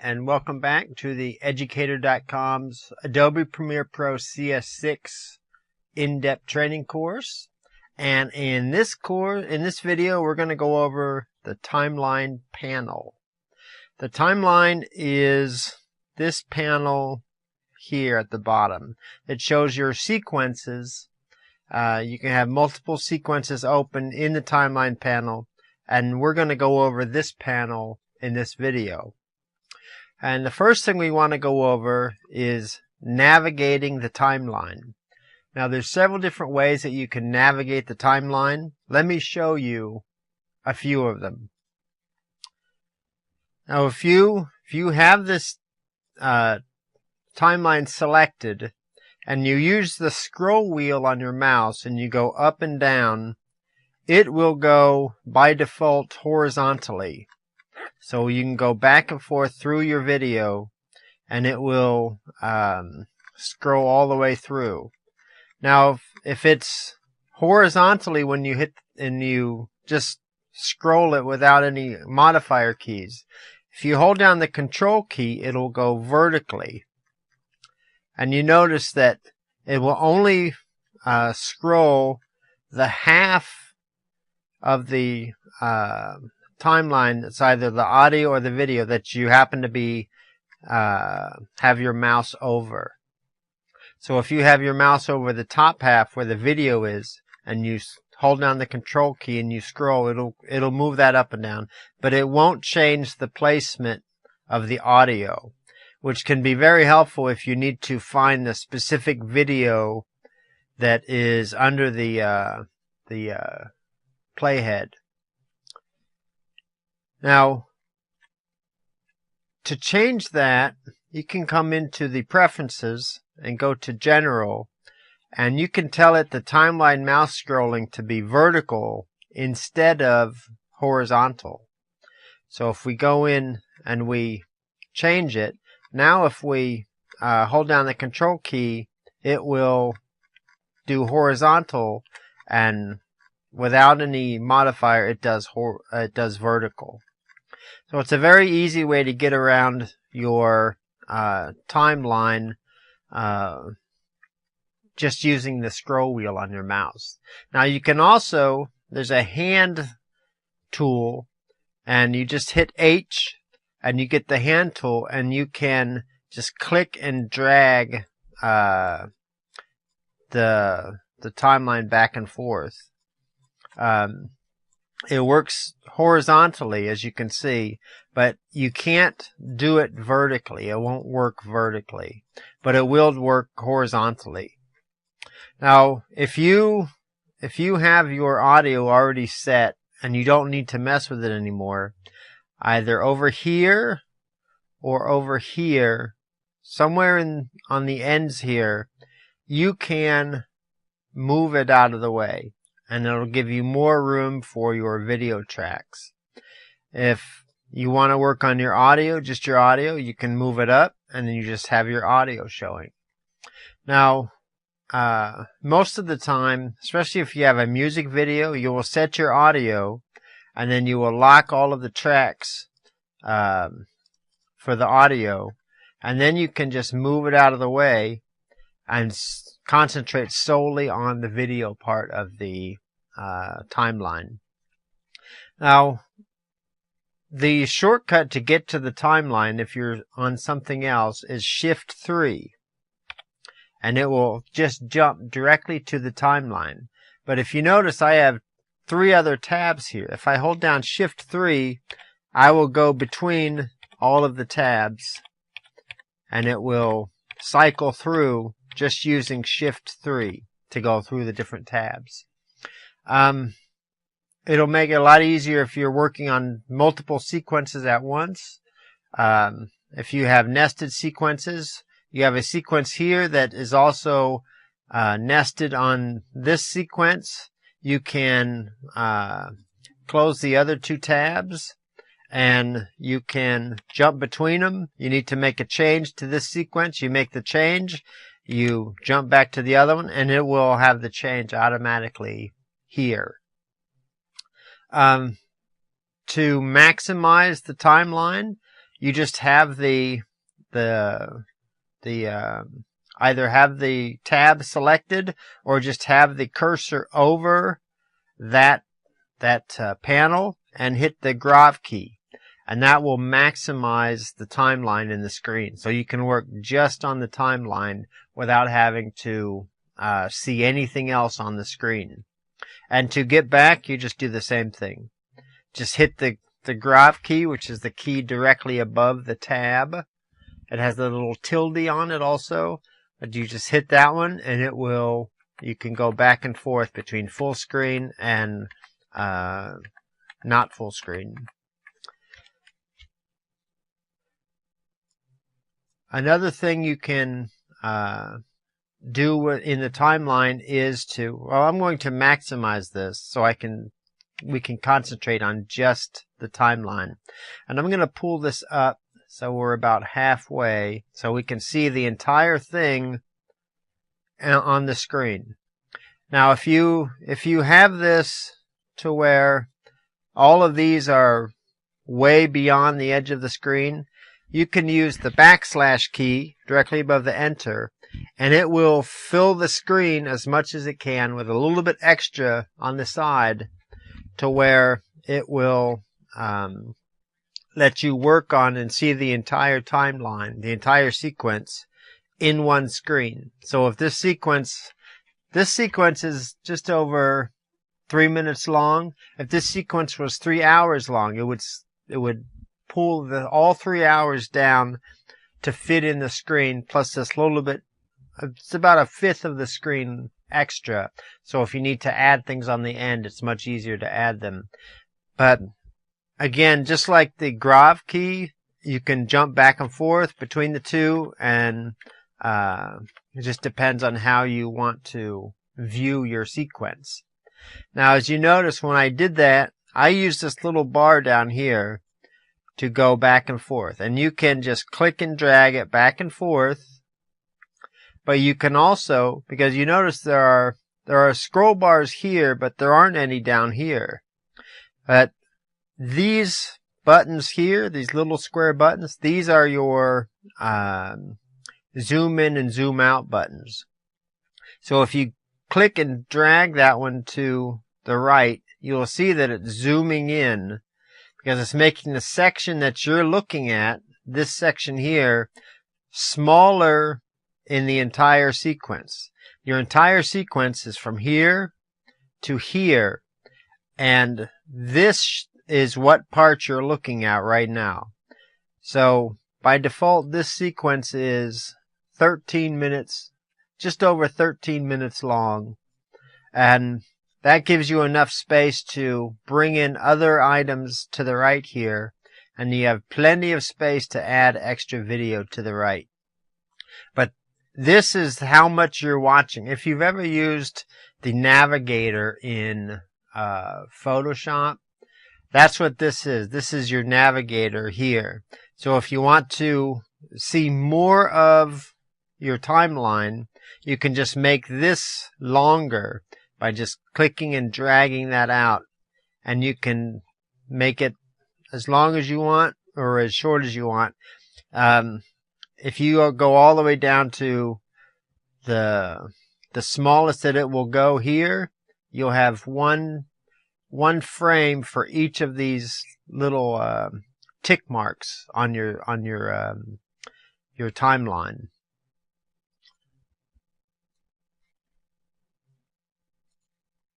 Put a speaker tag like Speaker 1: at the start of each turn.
Speaker 1: and welcome back to the Educator.com's Adobe Premiere Pro CS6 in-depth training course. And in this video, we're going to go over the timeline panel. The timeline is this panel here at the bottom. It shows your sequences. You can have multiple sequences open in the timeline panel, and we're going to go over this panel in this video. And the first thing we want to go over is navigating the timeline. Now there's several different ways that you can navigate the timeline. Let me show you a few of them. Now if you have this timeline selected and you use the scroll wheel on your mouse and you go up and down, it will go by default horizontally. So you can go back and forth through your video and it will scroll all the way through. Now if it's horizontally when you hit and you just scroll it without any modifier keys, if you hold down the control key, it'll go vertically. And you notice that it will only scroll the half of the timeline that's either the audio or the video that you happen to be have your mouse over. So if you have your mouse over the top half where the video is and you hold down the control key and you scroll, it'll move that up and down, but it won't change the placement of the audio, which can be very helpful if you need to find the specific video that is under the playhead. Now, to change that, you can come into the preferences and go to general, and you can tell it the timeline mouse scrolling to be vertical instead of horizontal. So if we go in and we change it, now if we hold down the control key, it will do horizontal, and without any modifier it does vertical. So it's a very easy way to get around your timeline just using the scroll wheel on your mouse. Now you can also, there's a hand tool, and you just hit H and you get the hand tool, and you can just click and drag the timeline back and forth. It works horizontally, as you can see, but you can't do it vertically. It won't work vertically, but it will work horizontally. Now, if you have your audio already set and you don't need to mess with it anymore, either over here or over here, somewhere on the ends here, you can move it out of the way, and it'll give you more room for your video tracks. If you want to work on your audio, just your audio, you can move it up and then you just have your audio showing. Now, most of the time, especially if you have a music video, you will set your audio and then you will lock all of the tracks for the audio, and then you can just move it out of the way and concentrate solely on the video part of the timeline. Now, the shortcut to get to the timeline, if you're on something else, is Shift 3. And it will just jump directly to the timeline. But if you notice, I have 3 other tabs here. If I hold down Shift 3, I will go between all of the tabs, and it will cycle through just using Shift 3 to go through the different tabs. It'll make it a lot easier if you're working on multiple sequences at once. If you have nested sequences, you have a sequence here that is also nested on this sequence. You can close the other 2 tabs and you can jump between them. You need to make a change to this sequence. You make the change, you jump back to the other one, and it will have the change automatically here. To maximize the timeline, you just have either have the tab selected or just have the cursor over that panel and hit the Graph key, and that will maximize the timeline in the screen. So you can work just on the timeline without having to see anything else on the screen. And to get back, you just do the same thing. Just hit the Graph key, which is the key directly above the tab. It has the little tilde on it also. But you just hit that one, and you can go back and forth between full screen and not full screen. Another thing you can do in the timeline is I'm going to maximize this so we can concentrate on just the timeline. And I'm going to pull this up so we're about halfway so we can see the entire thing on the screen. Now if you have this to where all of these are way beyond the edge of the screen, you can use the / key directly above the enter, and it will fill the screen as much as it can with a little bit extra on the side to where it will let you work on and see the entire timeline, the entire sequence in one screen. So if this sequence is just over 3 minutes long, if this sequence was 3 hours long, it would pull all 3 hours down to fit in the screen, plus this little bit. It's about a fifth of the screen extra. So if you need to add things on the end, it's much easier to add them. But again, just like the Graph key, you can jump back and forth between the two, and it just depends on how you want to view your sequence. Now, as you notice, when I did that, I used this little bar down here to go back and forth, and you can just click and drag it back and forth. But you can also, because you notice there are scroll bars here, but there aren't any down here. But these buttons here, these little square buttons, these are your zoom in and zoom out buttons. So if you click and drag that one to the right, you'll see that it's zooming in because it's making the section that you're looking at, this section here, smaller in the entire sequence. Your entire sequence is from here to here, and this is what part you're looking at right now. So by default, this sequence is 13 minutes, just over 13 minutes long, and that gives you enough space to bring in other items to the right here, and you have plenty of space to add extra video to the right. But this is how much you're watching. If you've ever used the navigator in Photoshop, that's what this is. This is your navigator here. So if you want to see more of your timeline, you can just make this longer by just clicking and dragging that out. And you can make it as long as you want or as short as you want. If you go all the way down to the smallest that it will go here, you'll have one frame for each of these little tick marks on your timeline.